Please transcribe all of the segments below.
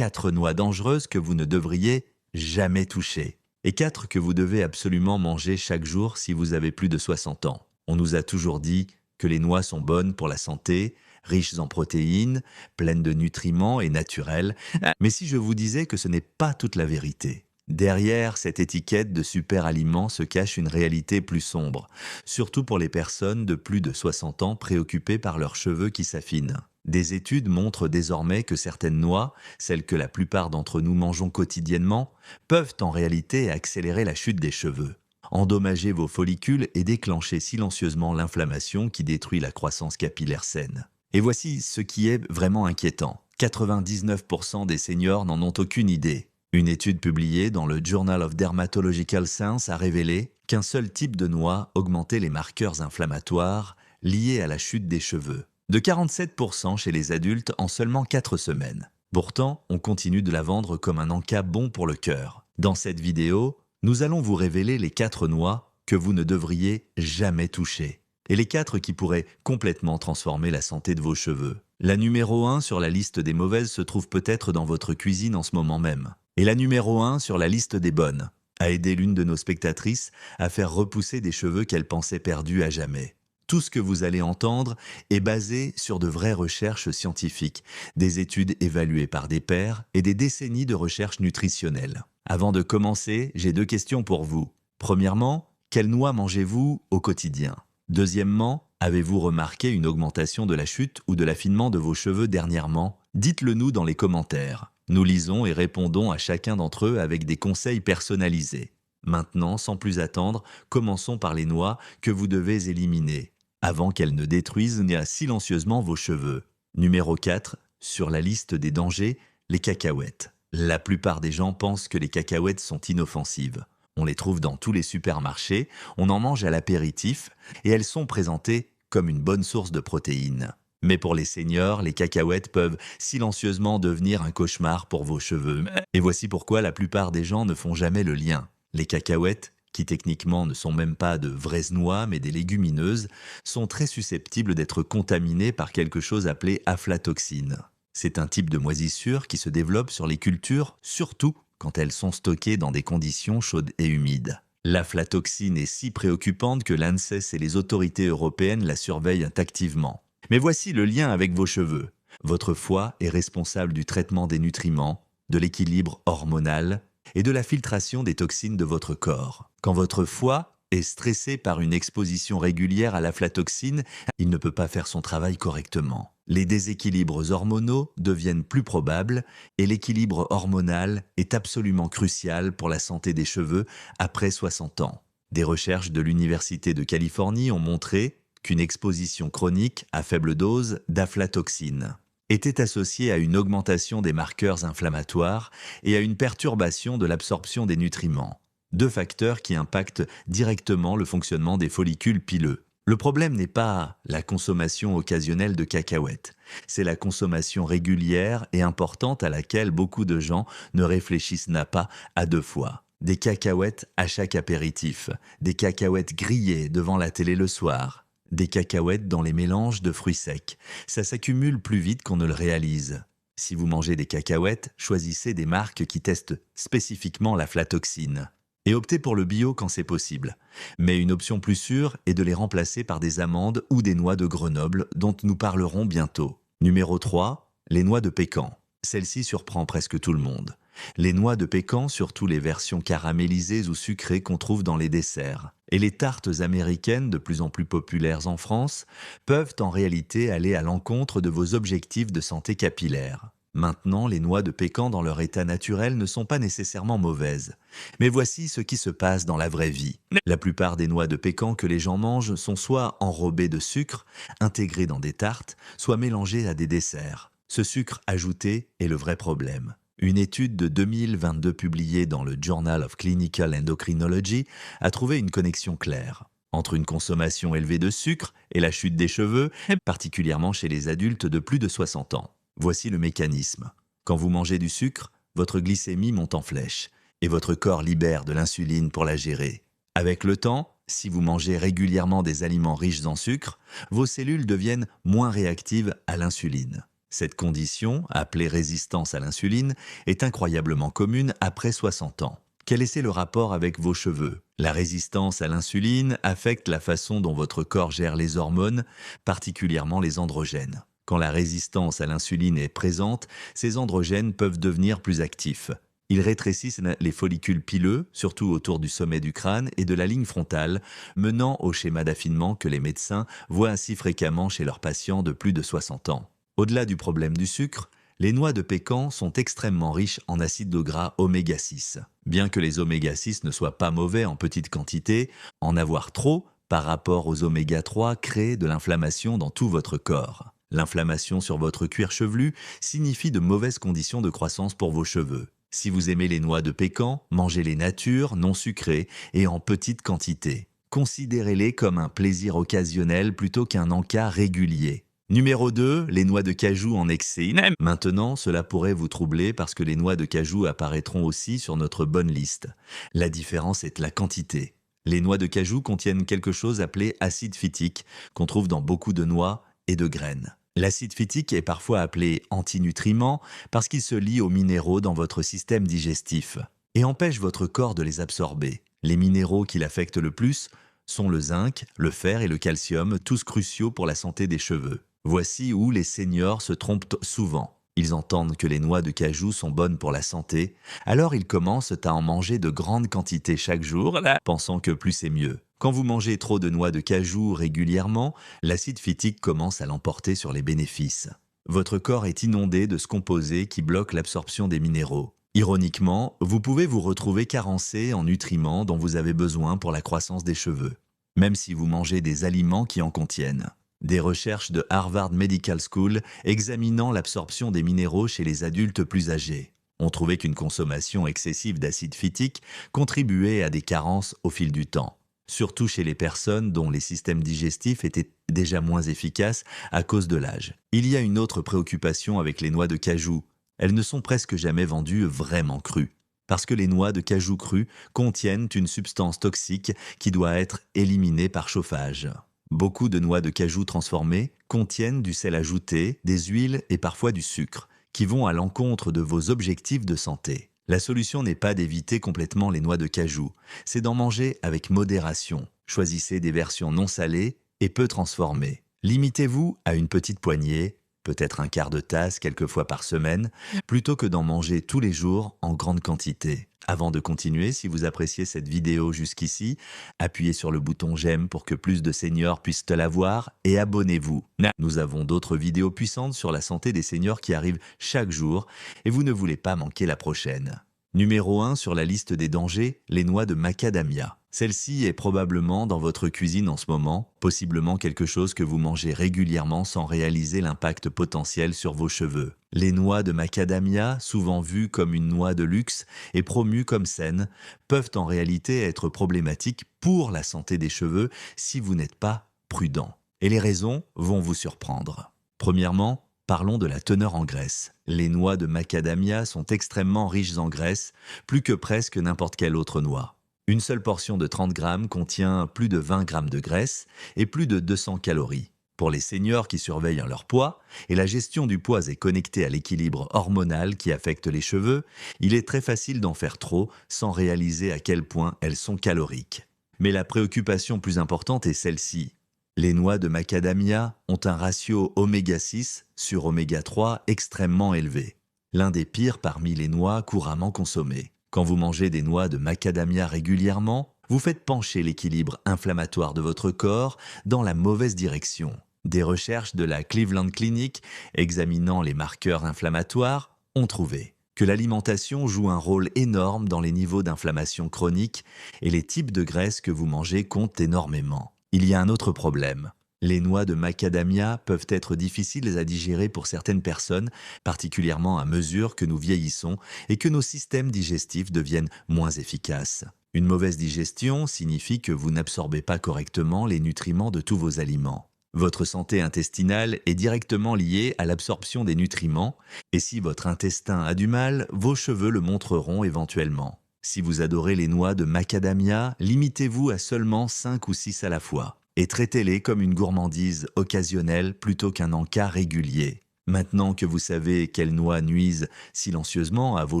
4 noix dangereuses que vous ne devriez jamais toucher. Et 4 que vous devez absolument manger chaque jour si vous avez plus de 60 ans. On nous a toujours dit que les noix sont bonnes pour la santé, riches en protéines, pleines de nutriments et naturelles. Mais si je vous disais que ce n'est pas toute la vérité? Derrière cette étiquette de super aliment se cache une réalité plus sombre, surtout pour les personnes de plus de 60 ans préoccupées par leurs cheveux qui s'affinent. Des études montrent désormais que certaines noix, celles que la plupart d'entre nous mangeons quotidiennement, peuvent en réalité accélérer la chute des cheveux, endommager vos follicules et déclencher silencieusement l'inflammation qui détruit la croissance capillaire saine. Et voici ce qui est vraiment inquiétant. 99% des seniors n'en ont aucune idée. Une étude publiée dans le Journal of Dermatological Science a révélé qu'un seul type de noix augmentait les marqueurs inflammatoires liés à la chute des cheveux, de 47% chez les adultes en seulement 4 semaines. Pourtant, on continue de la vendre comme un encas bon pour le cœur. Dans cette vidéo, nous allons vous révéler les 4 noix que vous ne devriez jamais toucher, et les 4 qui pourraient complètement transformer la santé de vos cheveux. La numéro 1 sur la liste des mauvaises se trouve peut-être dans votre cuisine en ce moment même. Et la numéro 1 sur la liste des bonnes a aidé l'une de nos spectatrices à faire repousser des cheveux qu'elle pensait perdus à jamais. Tout ce que vous allez entendre est basé sur de vraies recherches scientifiques, des études évaluées par des pairs et des décennies de recherches nutritionnelles. Avant de commencer, j'ai 2 questions pour vous. Premièrement, quelles noix mangez-vous au quotidien? Deuxièmement, avez-vous remarqué une augmentation de la chute ou de l'affinement de vos cheveux dernièrement? Dites-le nous dans les commentaires. Nous lisons et répondons à chacun d'entre eux avec des conseils personnalisés. Maintenant, sans plus attendre, commençons par les noix que vous devez éliminer, avant qu'elles ne détruisent silencieusement vos cheveux. Numéro 4, sur la liste des dangers, les cacahuètes. La plupart des gens pensent que les cacahuètes sont inoffensives. On les trouve dans tous les supermarchés, on en mange à l'apéritif et elles sont présentées comme une bonne source de protéines. Mais pour les seniors, les cacahuètes peuvent silencieusement devenir un cauchemar pour vos cheveux. Et voici pourquoi la plupart des gens ne font jamais le lien. Les cacahuètes, qui techniquement ne sont même pas de vraies noix mais des légumineuses, sont très susceptibles d'être contaminées par quelque chose appelé aflatoxine. C'est un type de moisissure qui se développe sur les cultures, surtout quand elles sont stockées dans des conditions chaudes et humides. L'aflatoxine est si préoccupante que l'ANSES et les autorités européennes la surveillent activement. Mais voici le lien avec vos cheveux. Votre foie est responsable du traitement des nutriments, de l'équilibre hormonal et de la filtration des toxines de votre corps. Quand votre foie est stressé par une exposition régulière à l'aflatoxine, il ne peut pas faire son travail correctement. Les déséquilibres hormonaux deviennent plus probables et l'équilibre hormonal est absolument crucial pour la santé des cheveux après 60 ans. Des recherches de l'Université de Californie ont montré qu'une exposition chronique à faible dose d'aflatoxine était associée à une augmentation des marqueurs inflammatoires et à une perturbation de l'absorption des nutriments. 2 facteurs qui impactent directement le fonctionnement des follicules pileux. Le problème n'est pas la consommation occasionnelle de cacahuètes, c'est la consommation régulière et importante à laquelle beaucoup de gens ne réfléchissent pas à 2 fois. Des cacahuètes à chaque apéritif, des cacahuètes grillées devant la télé le soir, des cacahuètes dans les mélanges de fruits secs. Ça s'accumule plus vite qu'on ne le réalise. Si vous mangez des cacahuètes, choisissez des marques qui testent spécifiquement l'aflatoxine. Et optez pour le bio quand c'est possible. Mais une option plus sûre est de les remplacer par des amandes ou des noix de Grenoble dont nous parlerons bientôt. Numéro 3, les noix de pécan. Celle-ci surprend presque tout le monde. Les noix de pécan, surtout les versions caramélisées ou sucrées qu'on trouve dans les desserts, et les tartes américaines de plus en plus populaires en France, peuvent en réalité aller à l'encontre de vos objectifs de santé capillaire. Maintenant, les noix de pécan dans leur état naturel ne sont pas nécessairement mauvaises. Mais voici ce qui se passe dans la vraie vie. La plupart des noix de pécan que les gens mangent sont soit enrobées de sucre, intégrées dans des tartes, soit mélangées à des desserts. Ce sucre ajouté est le vrai problème. Une étude de 2022 publiée dans le Journal of Clinical Endocrinology a trouvé une connexion claire entre une consommation élevée de sucre et la chute des cheveux, particulièrement chez les adultes de plus de 60 ans. Voici le mécanisme. Quand vous mangez du sucre, votre glycémie monte en flèche et votre corps libère de l'insuline pour la gérer. Avec le temps, si vous mangez régulièrement des aliments riches en sucre, vos cellules deviennent moins réactives à l'insuline. Cette condition, appelée résistance à l'insuline, est incroyablement commune après 60 ans. Quel est le rapport avec vos cheveux? La résistance à l'insuline affecte la façon dont votre corps gère les hormones, particulièrement les androgènes. Quand la résistance à l'insuline est présente, ces androgènes peuvent devenir plus actifs. Ils rétrécissent les follicules pileux, surtout autour du sommet du crâne et de la ligne frontale, menant au schéma d'affinement que les médecins voient ainsi fréquemment chez leurs patients de plus de 60 ans. Au-delà du problème du sucre, les noix de pécan sont extrêmement riches en acides gras oméga 6. Bien que les oméga 6 ne soient pas mauvais en petite quantité, en avoir trop par rapport aux oméga 3 crée de l'inflammation dans tout votre corps. L'inflammation sur votre cuir chevelu signifie de mauvaises conditions de croissance pour vos cheveux. Si vous aimez les noix de pécan, mangez-les nature, non sucrées et en petite quantité. Considérez-les comme un plaisir occasionnel plutôt qu'un encas régulier. Numéro 2, les noix de cajou en excès. Maintenant, cela pourrait vous troubler parce que les noix de cajou apparaîtront aussi sur notre bonne liste. La différence est la quantité. Les noix de cajou contiennent quelque chose appelé acide phytique, qu'on trouve dans beaucoup de noix et de graines. L'acide phytique est parfois appelé antinutriment parce qu'il se lie aux minéraux dans votre système digestif et empêche votre corps de les absorber. Les minéraux qui l'affectent le plus sont le zinc, le fer et le calcium, tous cruciaux pour la santé des cheveux. Voici où les seniors se trompent souvent. Ils entendent que les noix de cajou sont bonnes pour la santé, alors ils commencent à en manger de grandes quantités chaque jour, pensant que plus c'est mieux. Quand vous mangez trop de noix de cajou régulièrement, l'acide phytique commence à l'emporter sur les bénéfices. Votre corps est inondé de ce composé qui bloque l'absorption des minéraux. Ironiquement, vous pouvez vous retrouver carencé en nutriments dont vous avez besoin pour la croissance des cheveux, même si vous mangez des aliments qui en contiennent. Des recherches de Harvard Medical School examinant l'absorption des minéraux chez les adultes plus âgés ont trouvé qu'une consommation excessive d'acide phytique contribuait à des carences au fil du temps, surtout chez les personnes dont les systèmes digestifs étaient déjà moins efficaces à cause de l'âge. Il y a une autre préoccupation avec les noix de cajou. Elles ne sont presque jamais vendues vraiment crues, parce que les noix de cajou crues contiennent une substance toxique qui doit être éliminée par chauffage. Beaucoup de noix de cajou transformées contiennent du sel ajouté, des huiles et parfois du sucre, qui vont à l'encontre de vos objectifs de santé. La solution n'est pas d'éviter complètement les noix de cajou, c'est d'en manger avec modération. Choisissez des versions non salées et peu transformées. Limitez-vous à une petite poignée, peut-être un quart de tasse quelques fois par semaine, plutôt que d'en manger tous les jours en grande quantité. Avant de continuer, si vous appréciez cette vidéo jusqu'ici, appuyez sur le bouton j'aime pour que plus de seniors puissent la voir et abonnez-vous. Nous avons d'autres vidéos puissantes sur la santé des seniors qui arrivent chaque jour et vous ne voulez pas manquer la prochaine. Numéro 1 sur la liste des dangers, les noix de macadamia. Celle-ci est probablement dans votre cuisine en ce moment, possiblement quelque chose que vous mangez régulièrement sans réaliser l'impact potentiel sur vos cheveux. Les noix de macadamia, souvent vues comme une noix de luxe et promues comme saines, peuvent en réalité être problématiques pour la santé des cheveux si vous n'êtes pas prudent. Et les raisons vont vous surprendre. Premièrement, parlons de la teneur en graisse. Les noix de macadamia sont extrêmement riches en graisse, plus que presque n'importe quelle autre noix. Une seule portion de 30 grammes contient plus de 20 grammes de graisse et plus de 200 calories. Pour les seniors qui surveillent leur poids, et la gestion du poids est connectée à l'équilibre hormonal qui affecte les cheveux, il est très facile d'en faire trop sans réaliser à quel point elles sont caloriques. Mais la préoccupation plus importante est celle-ci. Les noix de macadamia ont un ratio oméga 6 sur oméga 3 extrêmement élevé, l'un des pires parmi les noix couramment consommées. Quand vous mangez des noix de macadamia régulièrement, vous faites pencher l'équilibre inflammatoire de votre corps dans la mauvaise direction. Des recherches de la Cleveland Clinic examinant les marqueurs inflammatoires ont trouvé que l'alimentation joue un rôle énorme dans les niveaux d'inflammation chronique et les types de graisses que vous mangez comptent énormément. Il y a un autre problème. Les noix de macadamia peuvent être difficiles à digérer pour certaines personnes, particulièrement à mesure que nous vieillissons et que nos systèmes digestifs deviennent moins efficaces. Une mauvaise digestion signifie que vous n'absorbez pas correctement les nutriments de tous vos aliments. Votre santé intestinale est directement liée à l'absorption des nutriments, et si votre intestin a du mal, vos cheveux le montreront éventuellement. Si vous adorez les noix de macadamia, limitez-vous à seulement 5 ou 6 à la fois. Et traitez-les comme une gourmandise occasionnelle plutôt qu'un encas régulier. Maintenant que vous savez quelles noix nuisent silencieusement à vos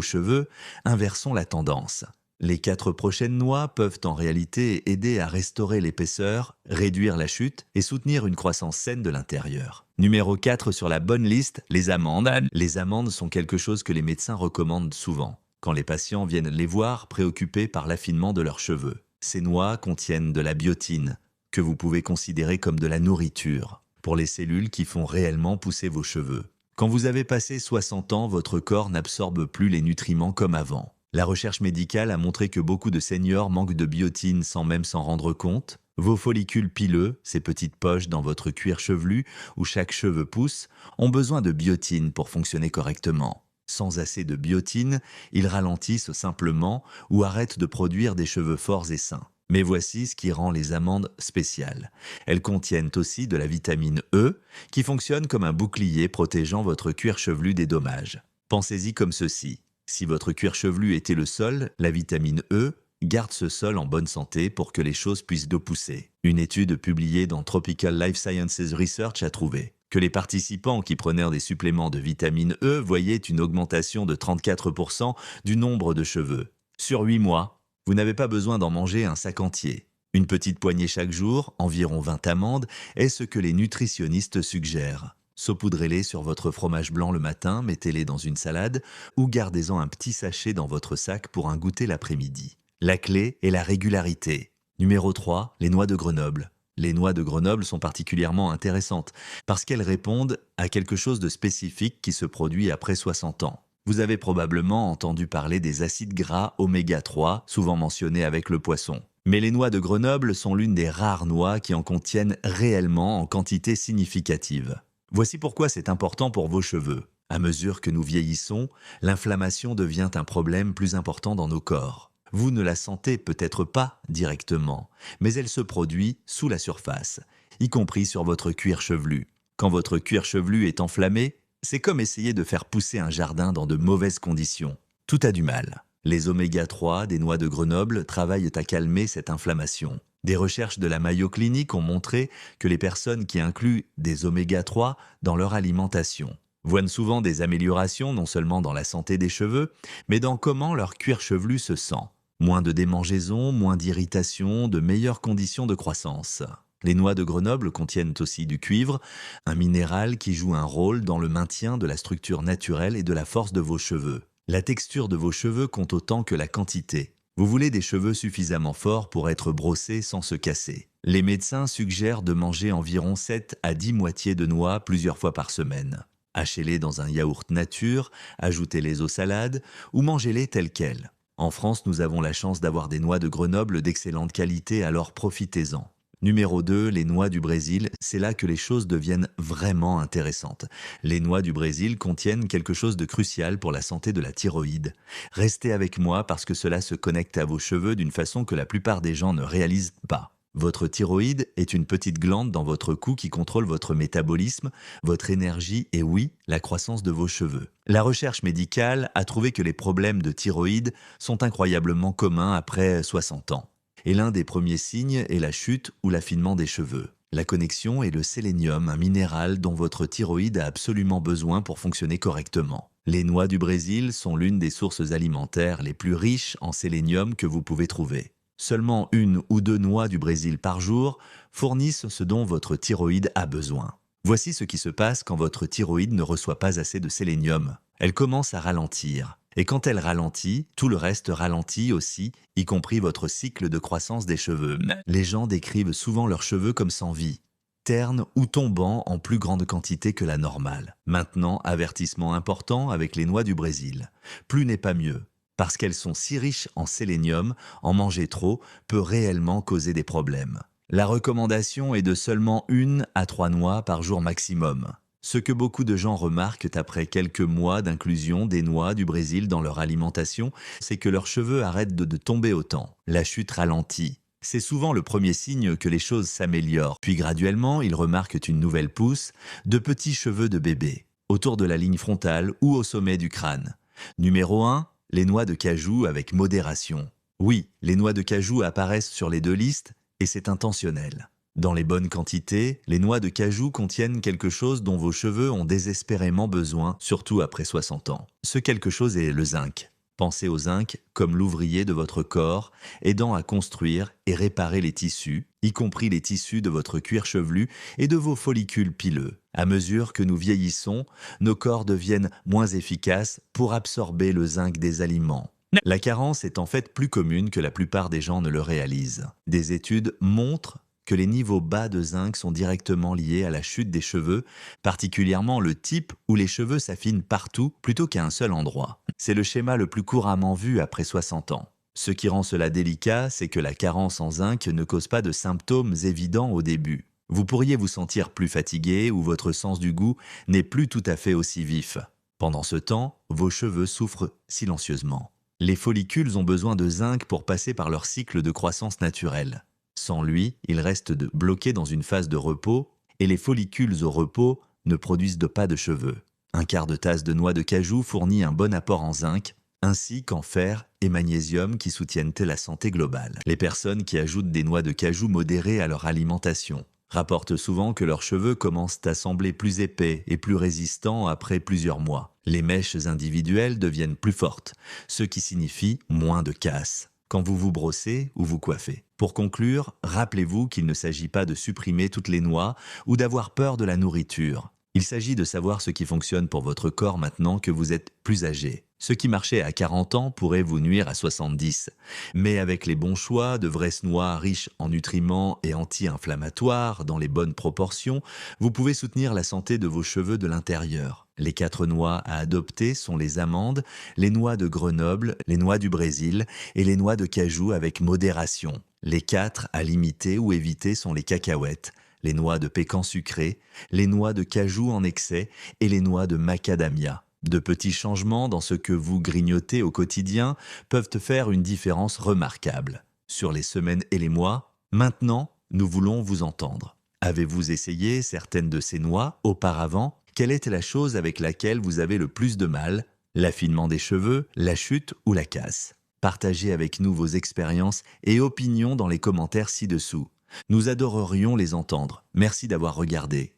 cheveux, inversons la tendance. Les 4 prochaines noix peuvent en réalité aider à restaurer l'épaisseur, réduire la chute et soutenir une croissance saine de l'intérieur. Numéro 4 sur la bonne liste, les amandes. Les amandes sont quelque chose que les médecins recommandent souvent, quand les patients viennent les voir préoccupés par l'affinement de leurs cheveux. Ces noix contiennent de la biotine, que vous pouvez considérer comme de la nourriture, pour les cellules qui font réellement pousser vos cheveux. Quand vous avez passé 60 ans, votre corps n'absorbe plus les nutriments comme avant. La recherche médicale a montré que beaucoup de seniors manquent de biotine sans même s'en rendre compte. Vos follicules pileux, ces petites poches dans votre cuir chevelu où chaque cheveu pousse, ont besoin de biotine pour fonctionner correctement. Sans assez de biotine, ils ralentissent simplement ou arrêtent de produire des cheveux forts et sains. Mais voici ce qui rend les amandes spéciales. Elles contiennent aussi de la vitamine E, qui fonctionne comme un bouclier protégeant votre cuir chevelu des dommages. Pensez-y comme ceci. Si votre cuir chevelu était le sol, la vitamine E garde ce sol en bonne santé pour que les choses puissent pousser. Une étude publiée dans Tropical Life Sciences Research a trouvé que les participants qui prenaient des suppléments de vitamine E voyaient une augmentation de 34% du nombre de cheveux. Sur 8 mois, vous n'avez pas besoin d'en manger un sac entier. Une petite poignée chaque jour, environ 20 amandes, est ce que les nutritionnistes suggèrent. Saupoudrez-les sur votre fromage blanc le matin, mettez-les dans une salade ou gardez-en un petit sachet dans votre sac pour un goûter l'après-midi. La clé est la régularité. Numéro 3, les noix de Grenoble. Les noix de Grenoble sont particulièrement intéressantes parce qu'elles répondent à quelque chose de spécifique qui se produit après 60 ans. Vous avez probablement entendu parler des acides gras oméga 3, souvent mentionnés avec le poisson. Mais les noix de Grenoble sont l'une des rares noix qui en contiennent réellement en quantité significative. Voici pourquoi c'est important pour vos cheveux. À mesure que nous vieillissons, l'inflammation devient un problème plus important dans nos corps. Vous ne la sentez peut-être pas directement, mais elle se produit sous la surface, y compris sur votre cuir chevelu. Quand votre cuir chevelu est enflammé, c'est comme essayer de faire pousser un jardin dans de mauvaises conditions. Tout a du mal. Les oméga 3 des noix de Grenoble travaillent à calmer cette inflammation. Des recherches de la Mayo Clinic ont montré que les personnes qui incluent des oméga 3 dans leur alimentation voient souvent des améliorations non seulement dans la santé des cheveux, mais dans comment leur cuir chevelu se sent. Moins de démangeaisons, moins d'irritation, de meilleures conditions de croissance. Les noix de Grenoble contiennent aussi du cuivre, un minéral qui joue un rôle dans le maintien de la structure naturelle et de la force de vos cheveux. La texture de vos cheveux compte autant que la quantité. Vous voulez des cheveux suffisamment forts pour être brossés sans se casser. Les médecins suggèrent de manger environ 7 à 10 moitiés de noix plusieurs fois par semaine. Hachez-les dans un yaourt nature, ajoutez-les aux salades ou mangez-les telles quelles. En France, nous avons la chance d'avoir des noix de Grenoble d'excellente qualité, alors profitez-en. Numéro 2, les noix du Brésil, c'est là que les choses deviennent vraiment intéressantes. Les noix du Brésil contiennent quelque chose de crucial pour la santé de la thyroïde. Restez avec moi parce que cela se connecte à vos cheveux d'une façon que la plupart des gens ne réalisent pas. Votre thyroïde est une petite glande dans votre cou qui contrôle votre métabolisme, votre énergie et oui, la croissance de vos cheveux. La recherche médicale a trouvé que les problèmes de thyroïde sont incroyablement communs après 60 ans. Et l'un des premiers signes est la chute ou l'affinement des cheveux. La connexion est le sélénium, un minéral dont votre thyroïde a absolument besoin pour fonctionner correctement. Les noix du Brésil sont l'une des sources alimentaires les plus riches en sélénium que vous pouvez trouver. Seulement 1 ou 2 noix du Brésil par jour fournissent ce dont votre thyroïde a besoin. Voici ce qui se passe quand votre thyroïde ne reçoit pas assez de sélénium. Elle commence à ralentir. Et quand elle ralentit, tout le reste ralentit aussi, y compris votre cycle de croissance des cheveux. Les gens décrivent souvent leurs cheveux comme sans vie, ternes ou tombant en plus grande quantité que la normale. Maintenant, avertissement important avec les noix du Brésil. Plus n'est pas mieux. Parce qu'elles sont si riches en sélénium, en manger trop peut réellement causer des problèmes. La recommandation est de seulement 1 à 3 noix par jour maximum. Ce que beaucoup de gens remarquent après quelques mois d'inclusion des noix du Brésil dans leur alimentation, c'est que leurs cheveux arrêtent de tomber autant. La chute ralentit. C'est souvent le premier signe que les choses s'améliorent. Puis graduellement, ils remarquent une nouvelle pousse, de petits cheveux de bébé, autour de la ligne frontale ou au sommet du crâne. Numéro 1, les noix de cajou avec modération. Oui, les noix de cajou apparaissent sur les 2 listes et c'est intentionnel. Dans les bonnes quantités, les noix de cajou contiennent quelque chose dont vos cheveux ont désespérément besoin, surtout après 60 ans. Ce quelque chose est le zinc. Pensez au zinc comme l'ouvrier de votre corps, aidant à construire et réparer les tissus, y compris les tissus de votre cuir chevelu et de vos follicules pileux. À mesure que nous vieillissons, nos corps deviennent moins efficaces pour absorber le zinc des aliments. La carence est en fait plus commune que la plupart des gens ne le réalisent. Des études montrent que les niveaux bas de zinc sont directement liés à la chute des cheveux, particulièrement le type où les cheveux s'affinent partout plutôt qu'à un seul endroit. C'est le schéma le plus couramment vu après 60 ans. Ce qui rend cela délicat, c'est que la carence en zinc ne cause pas de symptômes évidents au début. Vous pourriez vous sentir plus fatigué ou votre sens du goût n'est plus tout à fait aussi vif. Pendant ce temps, vos cheveux souffrent silencieusement. Les follicules ont besoin de zinc pour passer par leur cycle de croissance naturelle. Sans lui, ils restent bloqués dans une phase de repos et les follicules au repos ne produisent pas de cheveux. Un quart de tasse de noix de cajou fournit un bon apport en zinc, ainsi qu'en fer et magnésium qui soutiennent la santé globale. Les personnes qui ajoutent des noix de cajou modérées à leur alimentation rapportent souvent que leurs cheveux commencent à sembler plus épais et plus résistants après plusieurs mois. Les mèches individuelles deviennent plus fortes, ce qui signifie moins de casse quand vous vous brossez ou vous coiffez. Pour conclure, rappelez-vous qu'il ne s'agit pas de supprimer toutes les noix ou d'avoir peur de la nourriture. Il s'agit de savoir ce qui fonctionne pour votre corps maintenant que vous êtes plus âgé. Ce qui marchait à 40 ans pourrait vous nuire à 70. Mais avec les bons choix, de vraies noix riches en nutriments et anti-inflammatoires dans les bonnes proportions, vous pouvez soutenir la santé de vos cheveux de l'intérieur. Les 4 noix à adopter sont les amandes, les noix de Grenoble, les noix du Brésil et les noix de cajou avec modération. Les 4 à limiter ou éviter sont les cacahuètes, les noix de pécan sucré, les noix de cajou en excès et les noix de macadamia. De petits changements dans ce que vous grignotez au quotidien peuvent faire une différence remarquable. Sur les semaines et les mois, maintenant, nous voulons vous entendre. Avez-vous essayé certaines de ces noix auparavant? Quelle était la chose avec laquelle vous avez le plus de mal? L'affinement des cheveux, la chute ou la casse? Partagez avec nous vos expériences et opinions dans les commentaires ci-dessous. Nous adorerions les entendre. Merci d'avoir regardé.